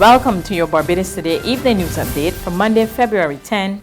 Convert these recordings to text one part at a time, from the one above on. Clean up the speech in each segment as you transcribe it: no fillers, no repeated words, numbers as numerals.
Welcome to your Barbados Today Evening News Update for Monday, February 10.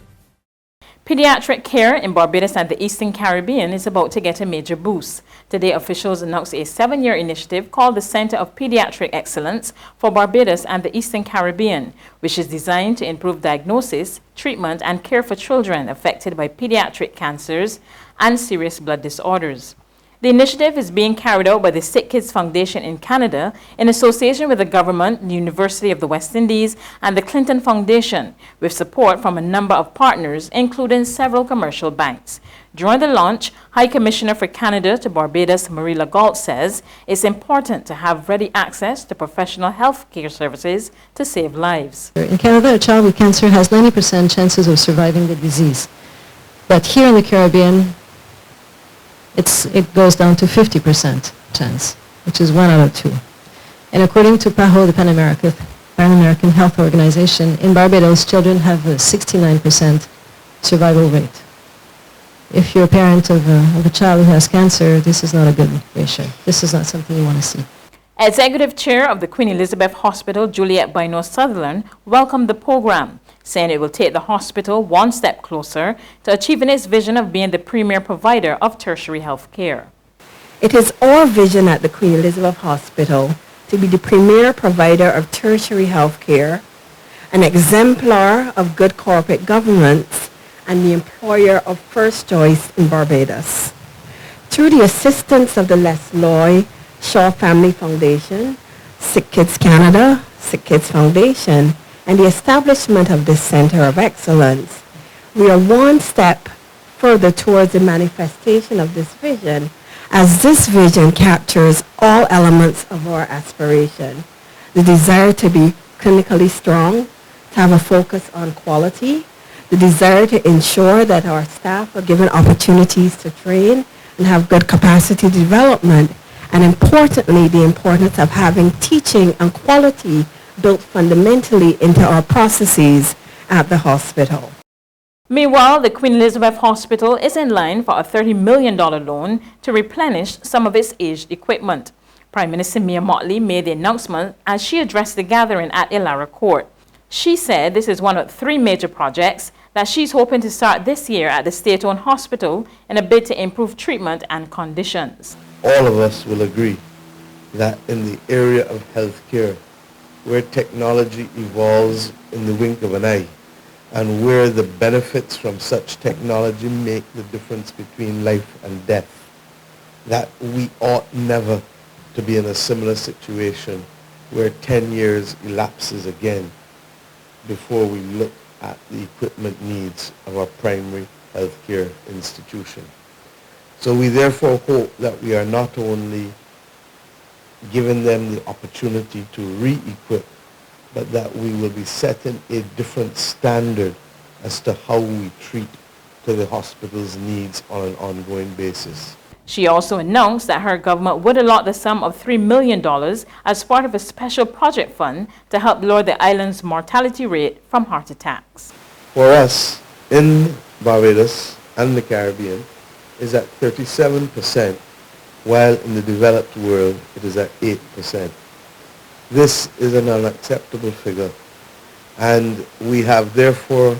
Pediatric care in Barbados and the Eastern Caribbean is about to get a major boost. Today, officials announced a 7-year initiative called the Center of Pediatric Excellence for Barbados and the Eastern Caribbean, which is designed to improve diagnosis, treatment, and care for children affected by pediatric cancers and serious blood disorders. The initiative is being carried out by the Sick Kids Foundation in Canada in association with the government, the University of the West Indies, and the Clinton Foundation, with support from a number of partners, including several commercial banks. During the launch, High Commissioner for Canada to Barbados, Marie Legault, says it's important to have ready access to professional health care services to save lives. In Canada, a child with cancer has 90% chances of surviving the disease. But here in the Caribbean, it goes down to 50% chance, which is 1 out of 2. And according to PAHO, the Pan-American Health Organization, in Barbados, children have a 69% survival rate. If you're a parent of a child who has cancer, this is not a good ratio. This is not something you want to see. Executive Chair of the Queen Elizabeth Hospital, Juliet Bino Sutherland, welcomed the program, saying it will take the hospital one step closer to achieving its vision of being the premier provider of tertiary health care. It is our vision at the Queen Elizabeth Hospital to be the premier provider of tertiary health care, an exemplar of good corporate governance, and the employer of first choice in Barbados. Through the assistance of the Les Loy Shaw Family Foundation, Sick Kids Canada, Sick Kids Foundation, and the establishment of this Center of Excellence, we are one step further towards the manifestation of this vision, as this vision captures all elements of our aspiration. The desire to be clinically strong, to have a focus on quality, the desire to ensure that our staff are given opportunities to train and have good capacity development, and importantly, the importance of having teaching and quality built fundamentally into our processes at the hospital. Meanwhile, the Queen Elizabeth Hospital is in line for a $30 million loan to replenish some of its aged equipment. Prime Minister Mia Mottley made the announcement as she addressed the gathering at Illawarra Court. She said this is one of 3 major projects that she's hoping to start this year at the state-owned hospital in a bid to improve treatment and conditions. All of us will agree that in the area of healthcare, where technology evolves in the wink of an eye, and where the benefits from such technology make the difference between life and death, that we ought never to be in a similar situation where 10 years elapses again before we look at the equipment needs of our primary healthcare institution. So we therefore hope that we are not only giving them the opportunity to re-equip, but that we will be setting a different standard as to how we treat to the hospital's needs on an ongoing basis. She also announced that her government would allot the sum of $3 million as part of a special project fund to help lower the island's mortality rate from heart attacks. For us, in Barbados and the Caribbean, is at 37%, while in the developed world it is at 8%. This is an unacceptable figure, and we have therefore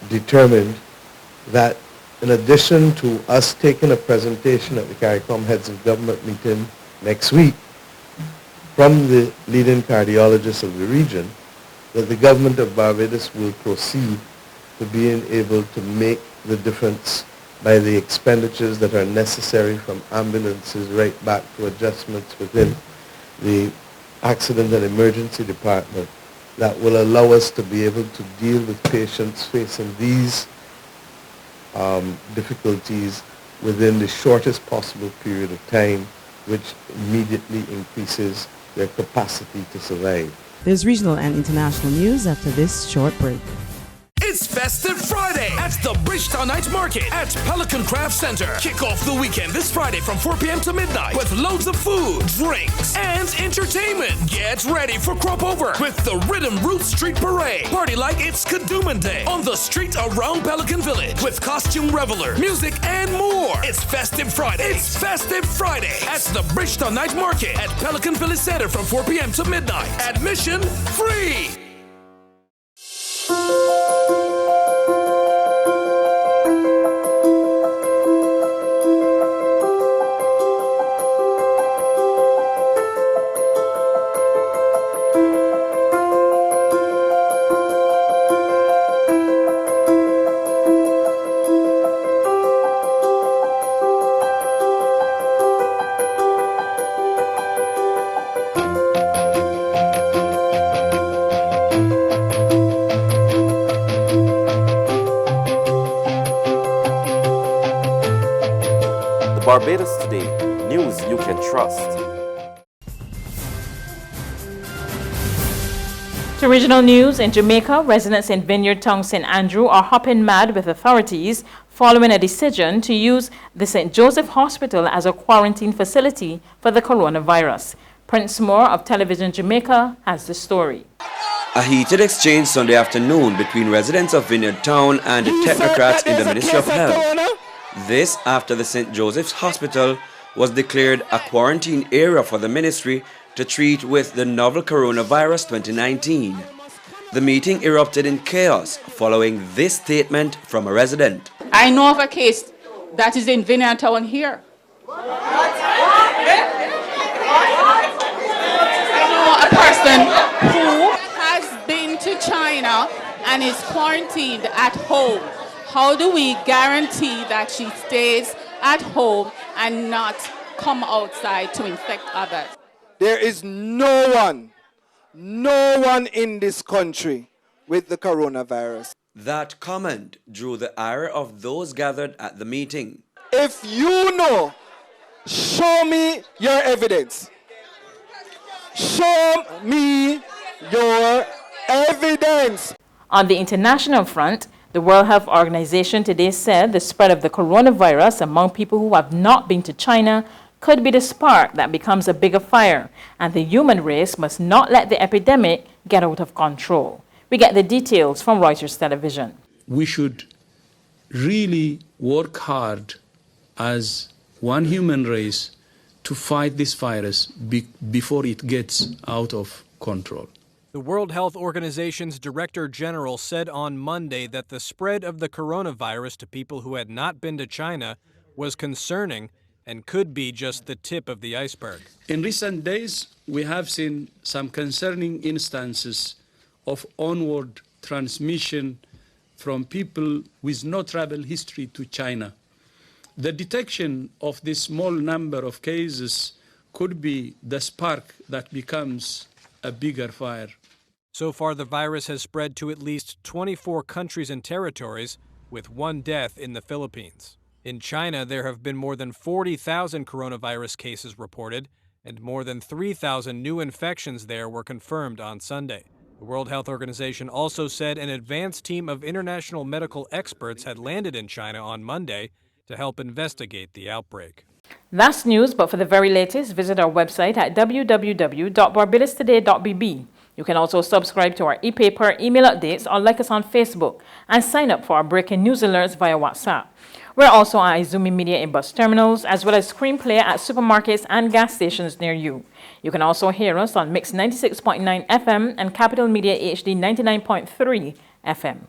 determined that in addition to us taking a presentation at the CARICOM Heads of Government meeting next week from the leading cardiologists of the region, that the government of Barbados will proceed to being able to make the difference by the expenditures that are necessary, from ambulances right back to adjustments within the accident and emergency department, that will allow us to be able to deal with patients facing these difficulties within the shortest possible period of time, which immediately increases their capacity to survive. There's regional and international news after this short break. It's Festive Friday at the Bridgetown Night Market at Pelican Craft Center. Kick off the weekend this Friday from 4 p.m. to midnight with loads of food, drinks, and entertainment. Get ready for Crop Over with the Rhythm Roots Street Parade. Party like it's Kadooman Day on the street around Pelican Village with costume reveler, music, and more. It's Festive Friday. It's Festive Friday at the Bridgetown Night Market at Pelican Village Center from 4 p.m. to midnight. Admission free. Barbados Today, news you can trust. To regional news, in Jamaica, residents in Vineyard Town, St. Andrew are hopping mad with authorities following a decision to use the St. Joseph Hospital as a quarantine facility for the coronavirus. Prince Moore of Television Jamaica has the story. A heated exchange Sunday afternoon between residents of Vineyard Town and the technocrats in the Ministry of Health. This after the St. Joseph's Hospital was declared a quarantine area for the ministry to treat with the novel coronavirus 2019. The meeting erupted in chaos following this statement from a resident. I know of a case that is in Vineyard Town here. I know a person who has been to China and is quarantined at home. How do we guarantee that she stays at home and not come outside to infect others? There is no one in this country with the coronavirus. That comment drew the ire of those gathered at the meeting. If you know, show me your evidence. Show me your evidence. On the international front, the World Health Organization today said the spread of the coronavirus among people who have not been to China could be the spark that becomes a bigger fire, and the human race must not let the epidemic get out of control. We get the details from Reuters Television. We should really work hard as one human race to fight this virus before it gets out of control. The World Health Organization's Director General said on Monday that the spread of the coronavirus to people who had not been to China was concerning and could be just the tip of the iceberg. In recent days, we have seen some concerning instances of onward transmission from people with no travel history to China. The detection of this small number of cases could be the spark that becomes a bigger fire. So far, the virus has spread to at least 24 countries and territories, with 1 death in the Philippines. In China, there have been more than 40,000 coronavirus cases reported, and more than 3,000 new infections there were confirmed on Sunday. The World Health Organization also said an advanced team of international medical experts had landed in China on Monday to help investigate the outbreak. That's news, but for the very latest, visit our website at www.barbadostoday.bb. You can also subscribe to our e-paper, email updates, or like us on Facebook, and sign up for our breaking news alerts via WhatsApp. We're also on Izumi Media in bus terminals, as well as Screenplay at supermarkets and gas stations near you. You can also hear us on Mix 96.9 FM and Capital Media HD 99.3 FM.